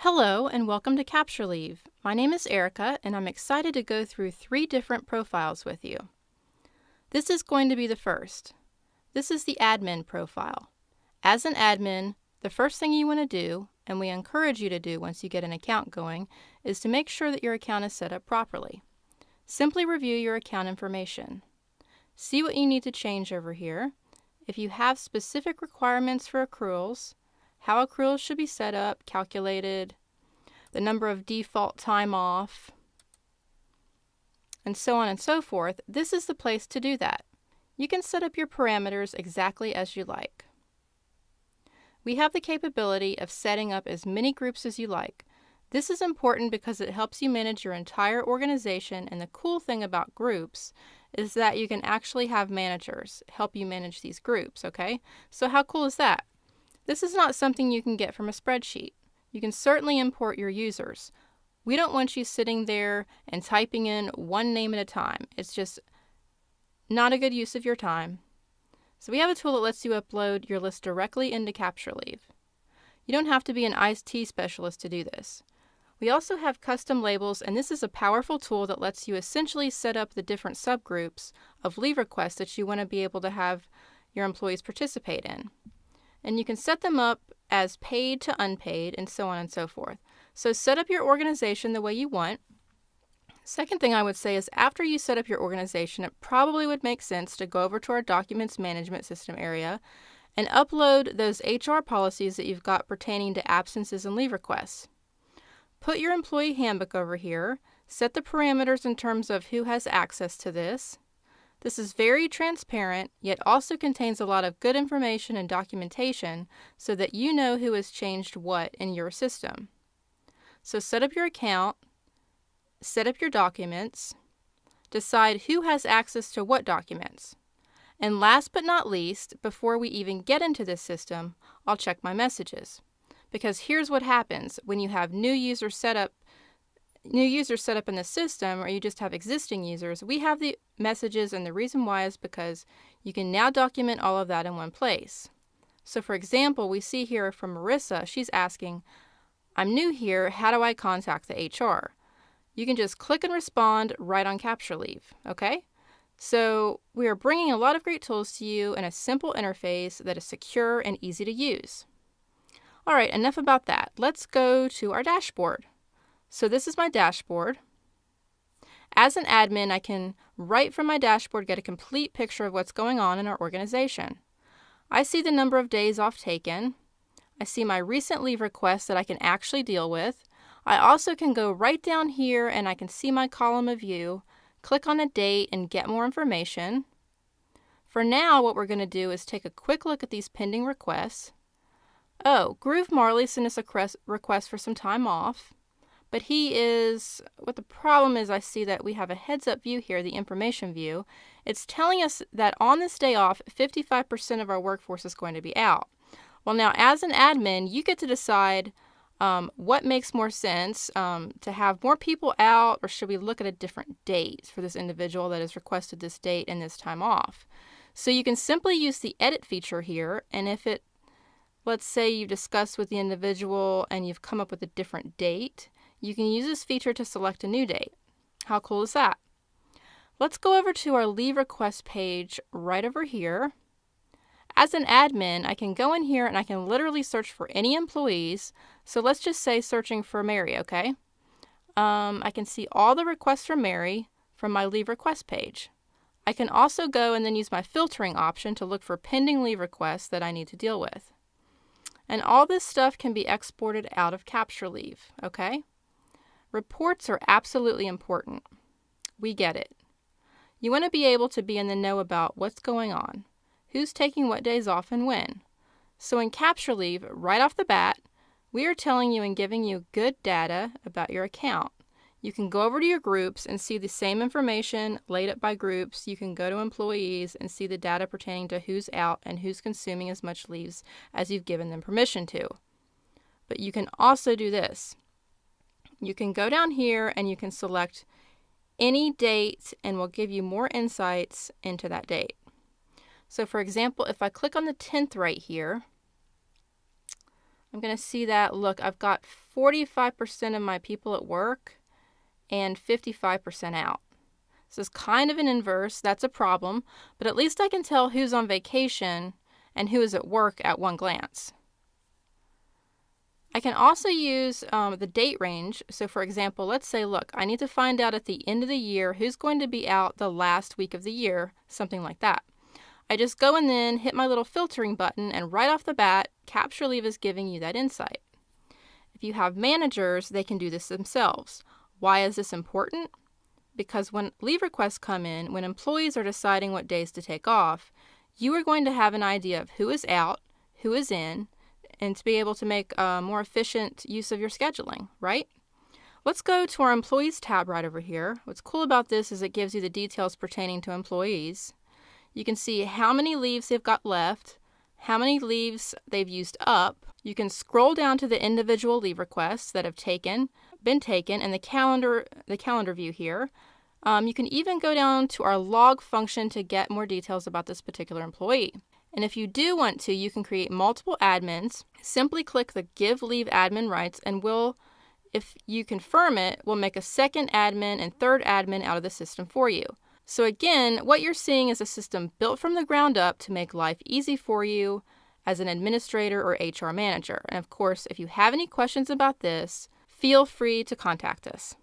Hello and welcome to CaptureLeave. My name is Erica and I'm excited to go through 3 different profiles with you. This is going to be the first. This is the admin profile. As an admin, the first thing you want to do, and we encourage you to do once you get an account going, is to make sure that your account is set up properly. Simply review your account information. See what you need to change over here. If you have specific requirements for accruals, how accruals should be set up, calculated, the number of default time off, and so on and so forth, this is the place to do that. You can set up your parameters exactly as you like. We have the capability of setting up as many groups as you like. This is important because it helps you manage your entire organization, and the cool thing about groups is that you can actually have managers help you manage these groups, okay? So how cool is that? This is not something you can get from a spreadsheet. You can certainly import your users. We don't want you sitting there and typing in one name at a time. It's just not a good use of your time. So we have a tool that lets you upload your list directly into CaptureLeave. You don't have to be an IT specialist to do this. We also have custom labels, and this is a powerful tool that lets you essentially set up the different subgroups of leave requests that you want to be able to have your employees participate in. And you can set them up as paid to unpaid and so on and so forth. So set up your organization the way you want. Second thing I would say is after you set up your organization, it probably would make sense to go over to our documents management system area and upload those HR policies that you've got pertaining to absences and leave requests. Put your employee handbook over here, set the parameters in terms of who has access to this. This is very transparent, yet also contains a lot of good information and documentation so that you know who has changed what in your system. So set up your account, set up your documents, decide who has access to what documents. And last but not least, before we even get into this system, I'll check my messages. Because here's what happens when you have new users set up in the system, or you just have existing users. We have the messages, and the reason why is because you can now document all of that in one place. So for example, we see here from Marissa, she's asking, I'm new here, how do I contact the HR? You can just click and respond right on CaptureLeave, okay? So we are bringing a lot of great tools to you in a simple interface that is secure and easy to use. All right, enough about that. Let's go to our dashboard. So this is my dashboard. As an admin, I can, right from my dashboard, get a complete picture of what's going on in our organization. I see the number of days off taken. I see my recent leave requests that I can actually deal with. I also can go right down here and I can see my column of view, click on a date and get more information. For now, what we're going to do is take a quick look at these pending requests. Oh, Groove Marley sent us a request for some time off. But what the problem is, I see that we have a heads-up view here, the information view. It's telling us that on this day off, 55% of our workforce is going to be out. Well, now, as an admin, you get to decide what makes more sense, to have more people out, or should we look at a different date for this individual that has requested this date and this time off. So you can simply use the edit feature here, and if let's say you discuss with the individual and you've come up with a different date, you can use this feature to select a new date. How cool is that? Let's go over to our leave request page right over here. As an admin, I can go in here and I can literally search for any employees. So let's just say searching for Mary, okay? I can see all the requests for Mary from my leave request page. I can also go and then use my filtering option to look for pending leave requests that I need to deal with. And all this stuff can be exported out of CaptureLeave, okay? Reports are absolutely important. We get it. You want to be able to be in the know about what's going on, who's taking what days off and when. So in CaptureLeave, right off the bat, we are telling you and giving you good data about your account. You can go over to your groups and see the same information laid up by groups. You can go to employees and see the data pertaining to who's out and who's consuming as much leaves as you've given them permission to. But you can also do this. You can go down here and you can select any date, and we'll give you more insights into that date. So for example, if I click on the 10th right here, I'm going to see that, look, I've got 45% of my people at work and 55% out. This is kind of an inverse. That's a problem, but at least I can tell who's on vacation and who is at work at one glance. I can also use the date range. So for example, let's say, look, I need to find out at the end of the year who's going to be out the last week of the year, something like that. I just go and then hit my little filtering button, and right off the bat, CaptureLeave is giving you that insight. If you have managers, they can do this themselves. Why is this important? Because when leave requests come in, when employees are deciding what days to take off, you are going to have an idea of who is out, who is in, and to be able to make a more efficient use of your scheduling, right? Let's go to our Employees tab right over here. What's cool about this is it gives you the details pertaining to employees. You can see how many leaves they've got left, how many leaves they've used up. You can scroll down to the individual leave requests that have been taken, and the calendar view here. You can even go down to our log function to get more details about this particular employee. And if you do want to, you can create multiple admins. Simply click the Give Leave Admin Rights, and if you confirm it, we'll make a second admin and third admin out of the system for you. So again, what you're seeing is a system built from the ground up to make life easy for you as an administrator or HR manager. And of course, if you have any questions about this, feel free to contact us.